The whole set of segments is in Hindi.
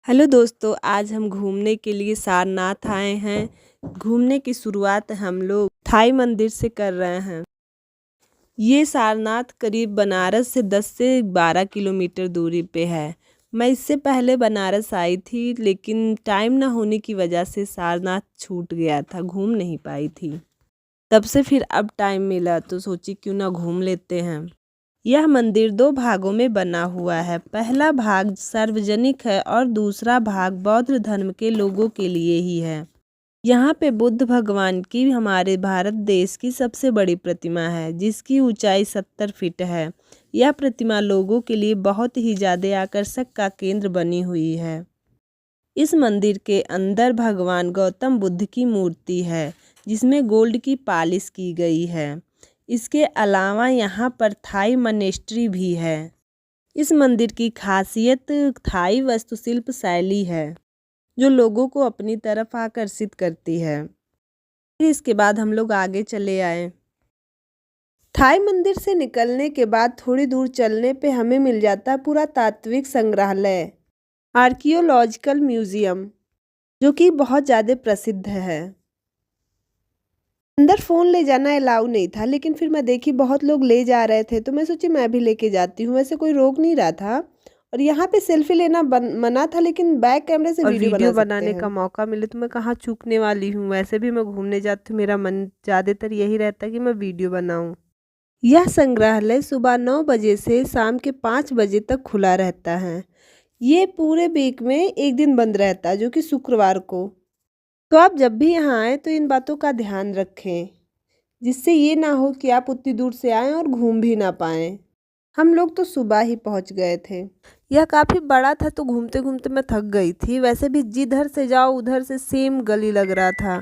हेलो दोस्तों, आज हम घूमने के लिए सारनाथ आए हैं। घूमने की शुरुआत हम लोग थाई मंदिर से कर रहे हैं। ये सारनाथ करीब बनारस से 10 से 12 किलोमीटर दूरी पे है। मैं इससे पहले बनारस आई थी, लेकिन टाइम ना होने की वजह से सारनाथ छूट गया था, घूम नहीं पाई थी। तब से फिर अब टाइम मिला तो सोची क्यों ना घूम लेते हैं। यह मंदिर 2 भागों में बना हुआ है। पहला भाग सार्वजनिक है और दूसरा भाग बौद्ध धर्म के लोगों के लिए ही है। यहाँ पे बुद्ध भगवान की हमारे भारत देश की सबसे बड़ी प्रतिमा है, जिसकी ऊंचाई 70 फीट है। यह प्रतिमा लोगों के लिए बहुत ही ज़्यादा आकर्षक का केंद्र बनी हुई है। इस मंदिर के अंदर भगवान गौतम बुद्ध की मूर्ति है, जिसमें गोल्ड की पॉलिश की गई है। इसके अलावा यहाँ पर थाई मॉनेस्ट्री भी है। इस मंदिर की खासियत थाई वास्तुशिल्प शैली है, जो लोगों को अपनी तरफ आकर्षित करती है। फिर इसके बाद हम लोग आगे चले आए। थाई मंदिर से निकलने के बाद थोड़ी दूर चलने पे हमें मिल जाता है पुरातात्विक संग्रहालय, आर्कियोलॉजिकल म्यूजियम, जो कि बहुत ज़्यादा प्रसिद्ध है। अंदर फ़ोन ले जाना अलाउ नहीं था, लेकिन फिर मैं देखी बहुत लोग ले जा रहे थे तो मैं सोची मैं भी लेके जाती हूँ। वैसे कोई रोक नहीं रहा था और यहाँ पे सेल्फी लेना मना था, लेकिन बैक कैमरे से वीडियो बनाने का मौका मिले तो मैं कहाँ चूकने वाली हूँ। वैसे भी मैं घूमने जाती हूँ, मेरा मन ज़्यादातर यही रहता है कि मैं वीडियो बनाऊँ। यह संग्रहालय सुबह 9 बजे से शाम के 5 बजे तक खुला रहता है। ये पूरे वीक में एक दिन बंद रहता है, जो कि शुक्रवार को। तो आप जब भी यहाँ आएँ तो इन बातों का ध्यान रखें, जिससे ये ना हो कि आप उतनी दूर से आएँ और घूम भी ना पाएँ। हम लोग तो सुबह ही पहुँच गए थे। यह काफ़ी बड़ा था तो घूमते घूमते मैं थक गई थी। वैसे भी जिधर से जाओ उधर से सेम गली लग रहा था।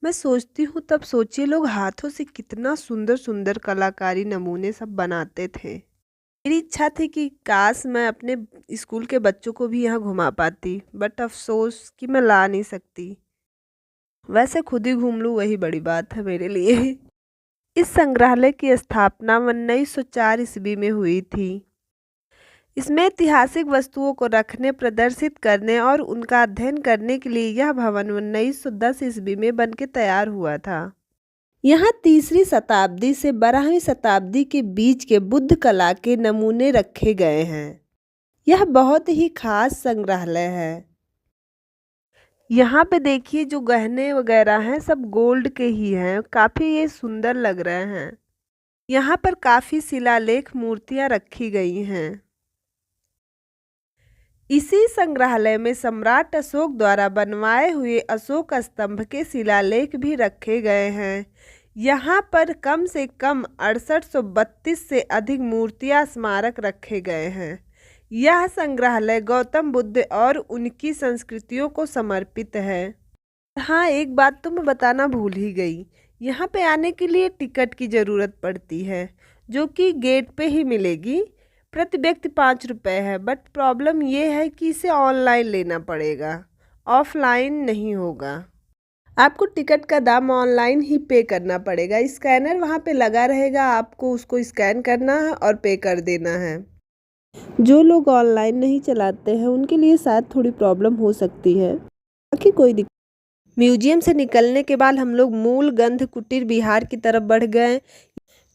मैं सोचती हूँ तब सोचिए लोग हाथों से कितना सुंदर सुंदर कलाकारी नमूने सब बनाते थे। मेरी इच्छा थी कि काश मैं अपने स्कूल के बच्चों को भी यहाँ घुमा पाती, बट अफसोस कि मैं ला नहीं सकती। वैसे खुद ही घूम लूँ वही बड़ी बात है मेरे लिए। इस संग्रहालय की स्थापना 1904 ईस्वी में हुई थी। इसमें ऐतिहासिक वस्तुओं को रखने, प्रदर्शित करने और उनका अध्ययन करने के लिए यह भवन 1910 ईस्वी में बनके तैयार हुआ था। यहाँ 3री शताब्दी से 12वीं शताब्दी के बीच के बुद्ध कला के नमूने रखे गए हैं। यह बहुत ही खास संग्रहालय है। यहाँ पे देखिए जो गहने वगैरह हैं सब गोल्ड के ही हैं, काफ़ी ये सुंदर लग रहे हैं। यहाँ पर काफ़ी शिलालेख मूर्तियाँ रखी गई हैं। इसी संग्रहालय में सम्राट अशोक द्वारा बनवाए हुए अशोक स्तंभ के शिलालेख भी रखे गए हैं। यहाँ पर कम से कम 6832 से अधिक मूर्तियाँ स्मारक रखे गए हैं। यह संग्रहालय गौतम बुद्ध और उनकी संस्कृतियों को समर्पित है। हाँ, एक बात तो मैं बताना भूल ही गई। यहाँ पे आने के लिए टिकट की ज़रूरत पड़ती है, जो कि गेट पे ही मिलेगी। प्रति व्यक्ति 5 रुपये है, बट प्रॉब्लम ये है कि इसे ऑनलाइन लेना पड़ेगा, ऑफलाइन नहीं होगा। आपको टिकट का दाम ऑनलाइन ही पे करना पड़ेगा। स्कैनर वहाँ पे लगा रहेगा, आपको उसको स्कैन करना है और पे कर देना है। जो लोग ऑनलाइन नहीं चलाते हैं उनके लिए शायद थोड़ी प्रॉब्लम हो सकती है, बाकी कोई दिक्कत। म्यूजियम से निकलने के बाद हम लोग मूल गंध कुटीर बिहार की तरफ बढ़ गए।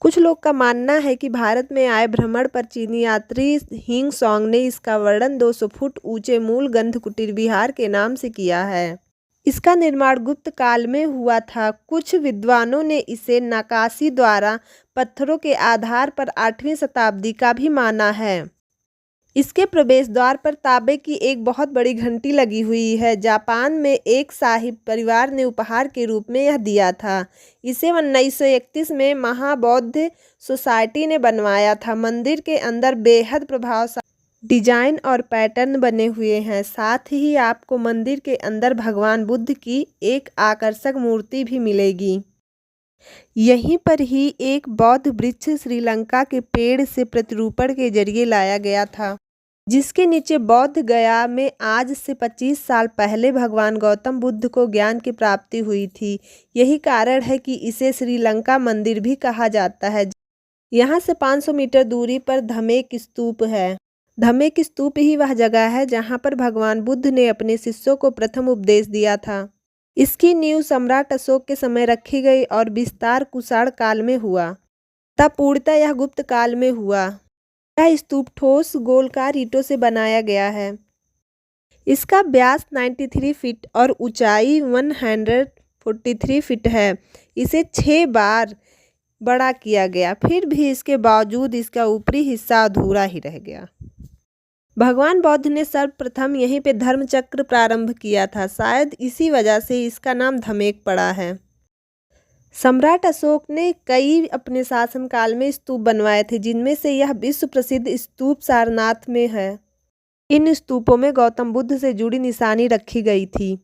कुछ लोग का मानना है कि भारत में आए भ्रमण पर चीनी यात्री हिंग सॉन्ग ने इसका वर्णन 200 फुट ऊंचे मूल गंध कुटीर बिहार के नाम से किया है। इसका निर्माण गुप्त काल में हुआ था। कुछ विद्वानों ने इसे नक्काशी द्वारा पत्थरों के आधार पर 8वीं शताब्दी का भी माना है। इसके प्रवेश द्वार पर तांबे की एक बहुत बड़ी घंटी लगी हुई है। जापान में एक शाही परिवार ने उपहार के रूप में यह दिया था। इसे 1931 में महाबौद्ध सोसाइटी ने बनवाया था। मंदिर के अंदर बेहद प्रभावशाली डिजाइन और पैटर्न बने हुए हैं। साथ ही आपको मंदिर के अंदर भगवान बुद्ध की एक आकर्षक मूर्ति भी मिलेगी। यहीं पर ही एक बौद्ध वृक्ष श्रीलंका के पेड़ से प्रतिरूपण के जरिए लाया गया था, जिसके नीचे बौद्ध गया में आज से 25 साल पहले भगवान गौतम बुद्ध को ज्ञान की प्राप्ति हुई थी। यही कारण है कि इसे श्रीलंका मंदिर भी कहा जाता है। यहाँ से 500 मीटर दूरी पर धमेक स्तूप है। धम्मेक स्तूप ही वह जगह है जहाँ पर भगवान बुद्ध ने अपने शिष्यों को प्रथम उपदेश दिया था। इसकी नींव सम्राट अशोक के समय रखी गई और विस्तार कुषाण काल में हुआ, तब पूर्णतः यह गुप्त काल में हुआ। यह स्तूप ठोस गोलाकार ईंटों से बनाया गया है। इसका व्यास 93 फीट और ऊंचाई 143 फीट है। इसे 6 बार बड़ा किया गया, फिर भी इसके बावजूद इसका ऊपरी हिस्सा अधूरा ही रह गया। भगवान बौद्ध ने सर्वप्रथम यहीं पे धर्मचक्र प्रारंभ किया था। शायद इसी वजह से इसका नाम धम्मेक पड़ा है। सम्राट अशोक ने कई अपने शासनकाल में स्तूप बनवाए थे, जिनमें से यह विश्व प्रसिद्ध स्तूप सारनाथ में है। इन स्तूपों में गौतम बुद्ध से जुड़ी निशानी रखी गई थी।